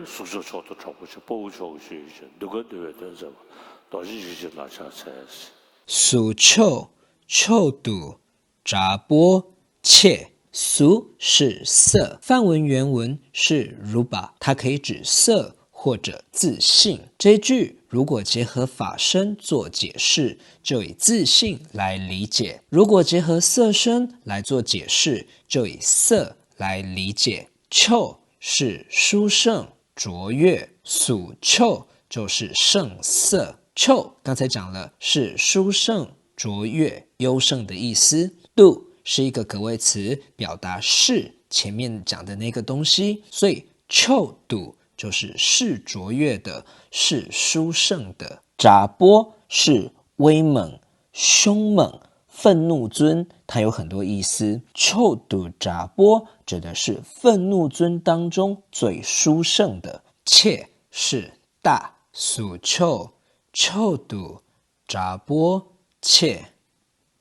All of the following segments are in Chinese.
宿舍桥都超过去，包桥学一些，那个对的什么，到时就是拿下才是。属臭，臭肚，查波切。俗是色，梵文原文是 rupa， 它可以指色或者自信。这句如果结合法身做解释，就以自信来理解；如果结合色身来做解释，就以色来理解。臭是殊胜卓越，属臭就是胜色。臭刚才讲了是殊胜卓越优胜的意思，度是一个格谓词，表达是前面讲的那个东西，所以臭度就是是卓越的，是殊胜的。查波是威猛、凶猛、愤怒尊，它有很多意思。臭度查波指的是愤怒尊当中最殊胜的。切是大，属臭，臭度查波切。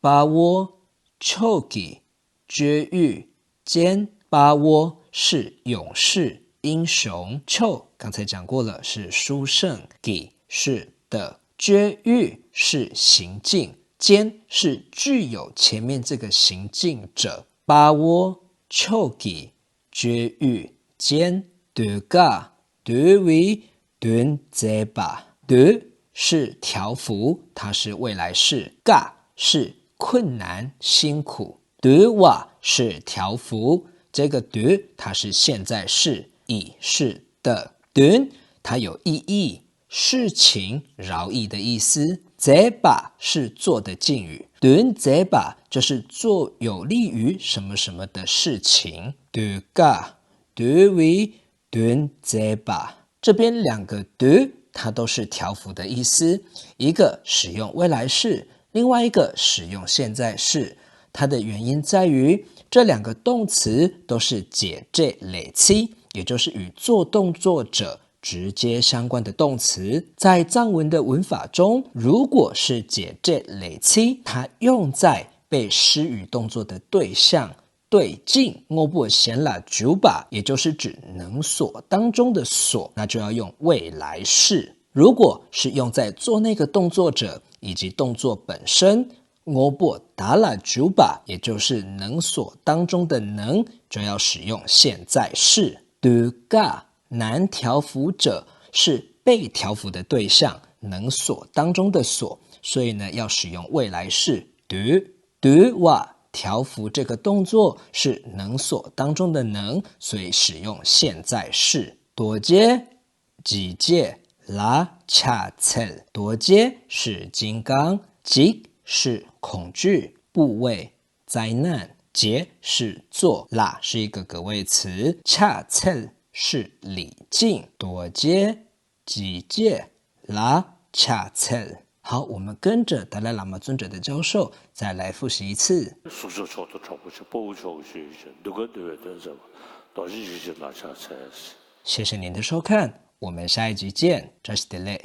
巴窝臭给绝育坚，巴窝是勇士英雄，臭刚才讲过了是殊胜，给是的，绝育是行径，坚是具有前面这个行径者。巴窝臭给绝育坚，德嘎德为敦则巴，德是条幅，它是未来式，嘎是困难辛苦，德瓦是条幅，这个德它是现在式，已是的。敦它有意义，事情饶益的意思。则把是做的敬语，敦则把就是做有利于什么什么的事情。德嘎德为敦则把，这边两个德它都是条幅的意思，一个使用未来式，另外一个使用现在式。它的原因在于这两个动词都是解这累期，也就是与做动作者直接相关的动词。在藏文的文法中，如果是解这累期，它用在被施予动作的对象对境我不闲了九把，也就是指能所当中的所，那就要用未来式。如果是用在做那个动作者以及动作本身，我不打了九把，也就是能所当中的能，就要使用现在式。的嘎难调服者是被调服的对象，能所当中的所，所以呢要使用未来式。的哇调服这个动作是能所当中的能，所以使用现在式。多阶几阶拉恰策，多阶是金刚，几是恐惧部位灾难，劫是做，拉是一个格谓词，恰策是礼敬，多阶几阶拉恰策。好，我们跟着达赖喇嘛尊者的教授再来复习一次。宿舍桥都超过去，包桥学一些，那个对的什么，到时就是拿下才是。谢谢您的收看，我们下一集见。这是 Delay。